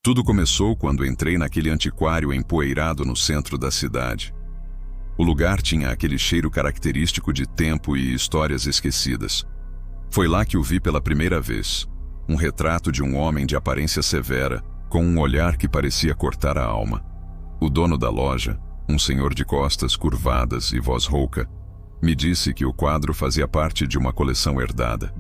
Tudo começou quando entrei naquele antiquário empoeirado no centro da cidade. O lugar tinha aquele cheiro característico de tempo e histórias esquecidas. Foi lá que o vi pela primeira vez. Um retrato de um homem de aparência severa, com um olhar que parecia cortar a alma. O dono da loja, um senhor de costas curvadas e voz rouca, me disse que o quadro fazia parte de uma coleção herdada.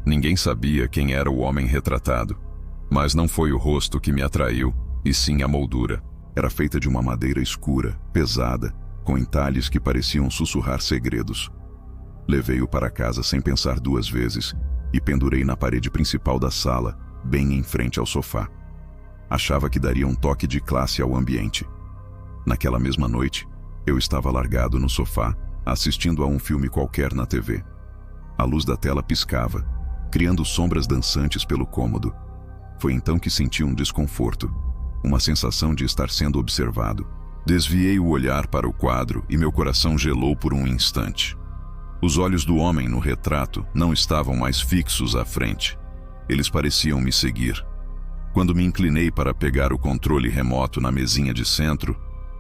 Ninguém sabia quem era o homem retratado. Mas não foi o rosto que me atraiu, e sim a moldura. Era feita de uma madeira escura, pesada, com entalhes que pareciam sussurrar segredos. Levei-o para casa sem pensar duas vezes e pendurei na parede principal da sala, bem em frente ao sofá. Achava que daria um toque de classe ao ambiente. Naquela mesma noite, eu estava largado no sofá, assistindo a um filme qualquer na TV. A luz da tela piscava, criando sombras dançantes pelo cômodo. Foi então que senti um desconforto, uma sensação de estar sendo observado. Desviei o olhar para o quadro e meu coração gelou por um instante. Os olhos do homem no retrato não estavam mais fixos à frente. Eles pareciam me seguir. Quando me inclinei para pegar o controle remoto na mesinha de centro,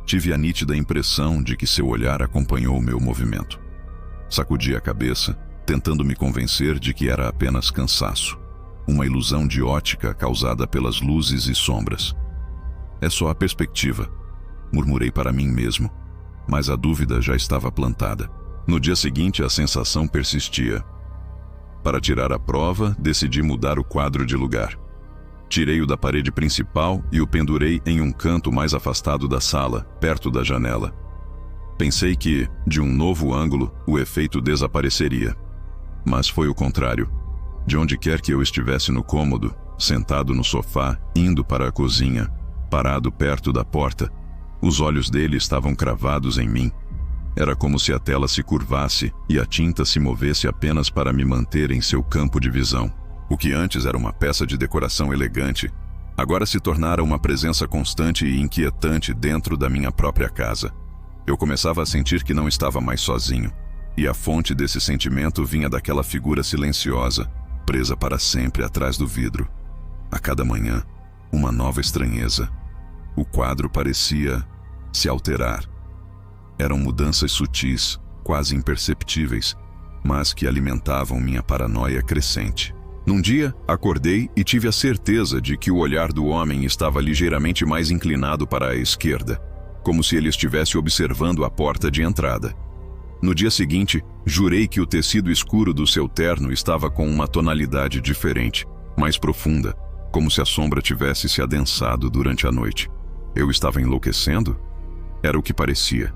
tive a nítida impressão de que seu olhar acompanhou o meu movimento. Sacudi a cabeça, tentando me convencer de que era apenas cansaço. Uma ilusão de ótica causada pelas luzes e sombras. É só a perspectiva, murmurei para mim mesmo, mas a dúvida já estava plantada. No dia seguinte, a sensação persistia. Para tirar a prova, decidi mudar o quadro de lugar. Tirei-o da parede principal e o pendurei em um canto mais afastado da sala, perto da janela. Pensei que, de um novo ângulo, o efeito desapareceria. Mas foi o contrário. De onde quer que eu estivesse no cômodo, sentado no sofá, indo para a cozinha, parado perto da porta, os olhos dele estavam cravados em mim. Era como se a tela se curvasse e a tinta se movesse apenas para me manter em seu campo de visão. O que antes era uma peça de decoração elegante, agora se tornara uma presença constante e inquietante dentro da minha própria casa. Eu começava a sentir que não estava mais sozinho, e a fonte desse sentimento vinha daquela figura silenciosa, presa para sempre atrás do vidro. A cada manhã, uma nova estranheza. O quadro parecia se alterar. Eram mudanças sutis, quase imperceptíveis, mas que alimentavam minha paranoia crescente. Num dia, acordei e tive a certeza de que o olhar do homem estava ligeiramente mais inclinado para a esquerda, como se ele estivesse observando a porta de entrada. No dia seguinte, jurei que o tecido escuro do seu terno estava com uma tonalidade diferente, mais profunda, como se a sombra tivesse se adensado durante a noite. Eu estava enlouquecendo? Era o que parecia.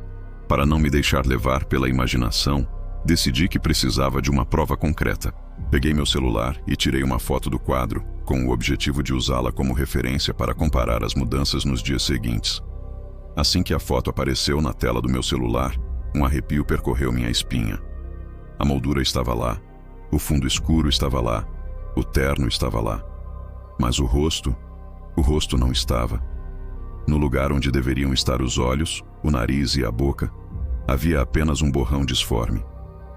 Para não me deixar levar pela imaginação, decidi que precisava de uma prova concreta. Peguei meu celular e tirei uma foto do quadro, com o objetivo de usá-la como referência para comparar as mudanças nos dias seguintes. Assim que a foto apareceu na tela do meu celular, um arrepio percorreu minha espinha. A moldura estava lá, o fundo escuro estava lá, o terno estava lá. Mas o rosto não estava. No lugar onde deveriam estar os olhos, o nariz e a boca, havia apenas um borrão disforme,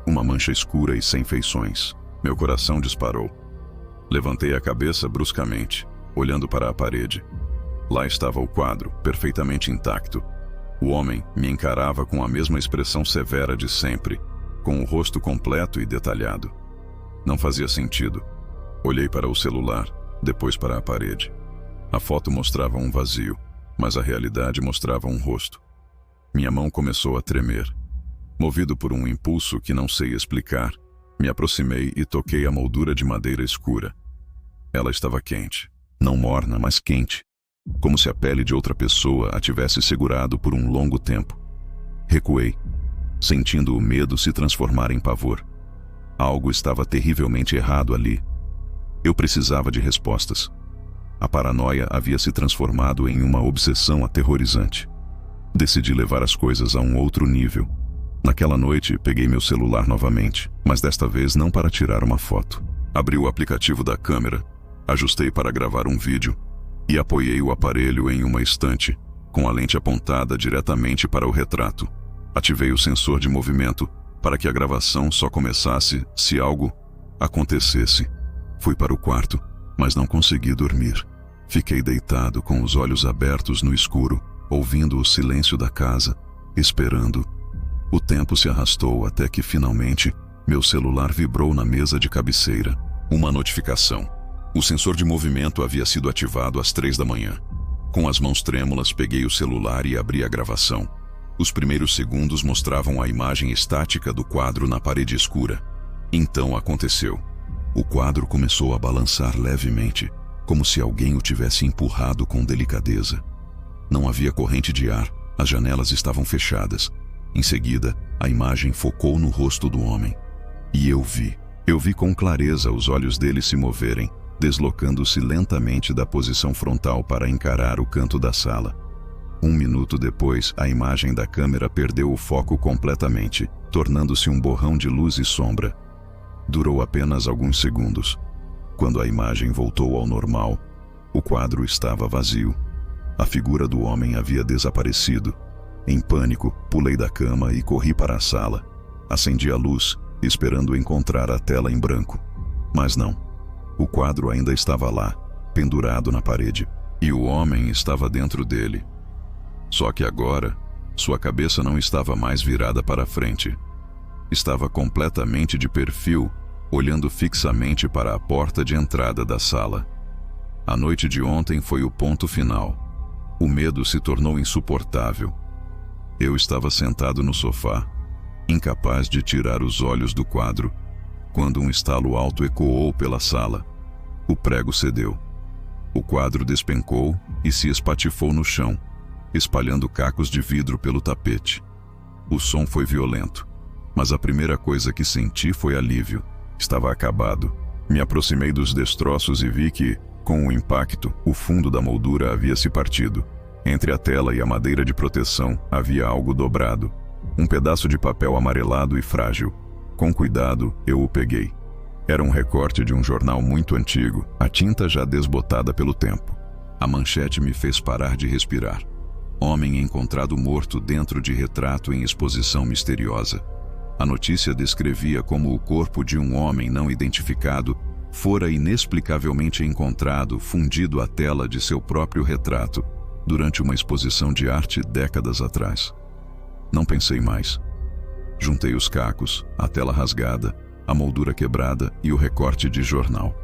uma mancha escura e sem feições. Meu coração disparou. Levantei a cabeça bruscamente, olhando para a parede. Lá estava o quadro, perfeitamente intacto. O homem me encarava com a mesma expressão severa de sempre, com o rosto completo e detalhado. Não fazia sentido. Olhei para o celular, depois para a parede. A foto mostrava um vazio, mas a realidade mostrava um rosto. Minha mão começou a tremer. Movido por um impulso que não sei explicar, me aproximei e toquei a moldura de madeira escura. Ela estava quente, não morna, mas quente, como se a pele de outra pessoa a tivesse segurado por um longo tempo. Recuei, sentindo o medo se transformar em pavor. Algo estava terrivelmente errado ali. Eu precisava de respostas. A paranoia havia se transformado em uma obsessão aterrorizante. Decidi levar as coisas a um outro nível. Naquela noite, peguei meu celular novamente, mas desta vez não para tirar uma foto. Abri o aplicativo da câmera, ajustei para gravar um vídeo e apoiei o aparelho em uma estante, com a lente apontada diretamente para o retrato. Ativei o sensor de movimento para que a gravação só começasse se algo acontecesse. Fui para o quarto, mas não consegui dormir. Fiquei deitado com os olhos abertos no escuro, ouvindo o silêncio da casa, esperando. O tempo se arrastou até que, finalmente, meu celular vibrou na mesa de cabeceira. Uma notificação. O sensor de movimento havia sido ativado às 3 da manhã. Com as mãos trêmulas, peguei o celular e abri a gravação. Os primeiros segundos mostravam a imagem estática do quadro na parede escura. Então aconteceu. O quadro começou a balançar levemente, como se alguém o tivesse empurrado com delicadeza. Não havia corrente de ar, as janelas estavam fechadas. Em seguida, a imagem focou no rosto do homem. E eu vi com clareza os olhos dele se moverem, deslocando-se lentamente da posição frontal para encarar o canto da sala. 1 minuto depois, a imagem da câmera perdeu o foco completamente, tornando-se um borrão de luz e sombra. Durou apenas alguns segundos. Quando a imagem voltou ao normal, o quadro estava vazio. A figura do homem havia desaparecido. Em pânico, pulei da cama e corri para a sala. Acendi a luz, esperando encontrar a tela em branco. Mas não. O quadro ainda estava lá, pendurado na parede, e o homem estava dentro dele. Só que agora, sua cabeça não estava mais virada para frente. Estava completamente de perfil, olhando fixamente para a porta de entrada da sala. A noite de ontem foi o ponto final. O medo se tornou insuportável. Eu estava sentado no sofá, incapaz de tirar os olhos do quadro, quando um estalo alto ecoou pela sala. O prego cedeu. O quadro despencou e se espatifou no chão, espalhando cacos de vidro pelo tapete. O som foi violento, mas a primeira coisa que senti foi alívio. Estava acabado. Me aproximei dos destroços e vi que, com o impacto, o fundo da moldura havia se partido. Entre a tela e a madeira de proteção havia algo dobrado. Um pedaço de papel amarelado e frágil. Com cuidado, eu o peguei. Era um recorte de um jornal muito antigo, a tinta já desbotada pelo tempo. A manchete me fez parar de respirar. Homem encontrado morto dentro de retrato em exposição misteriosa. A notícia descrevia como o corpo de um homem não identificado fora inexplicavelmente encontrado fundido à tela de seu próprio retrato durante uma exposição de arte décadas atrás. Não pensei mais. Juntei os cacos, a tela rasgada, a moldura quebrada e o recorte de jornal.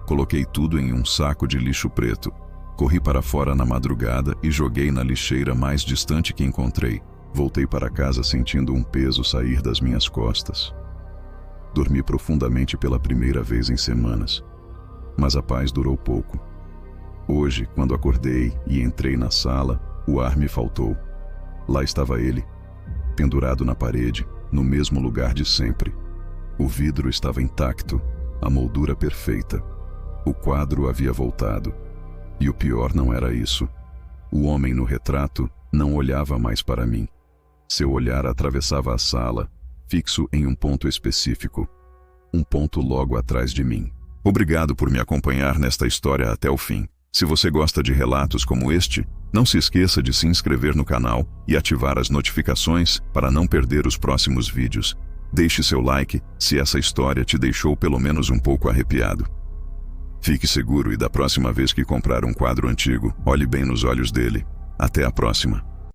Coloquei tudo em um saco de lixo preto, corri para fora na madrugada e joguei na lixeira mais distante que encontrei. Voltei para casa sentindo um peso sair das minhas costas. Dormi profundamente pela primeira vez em semanas, mas a paz durou pouco. Hoje, quando acordei e entrei na sala, o ar me faltou. Lá estava ele, pendurado na parede, no mesmo lugar de sempre. O vidro estava intacto, a moldura perfeita. O quadro havia voltado. E o pior não era isso. O homem no retrato não olhava mais para mim. Seu olhar atravessava a sala, fixo em um ponto específico. Um ponto logo atrás de mim. Obrigado por me acompanhar nesta história até o fim. Se você gosta de relatos como este, não se esqueça de se inscrever no canal e ativar as notificações para não perder os próximos vídeos. Deixe seu like se essa história te deixou pelo menos um pouco arrepiado. Fique seguro e da próxima vez que comprar um quadro antigo, olhe bem nos olhos dele. Até a próxima.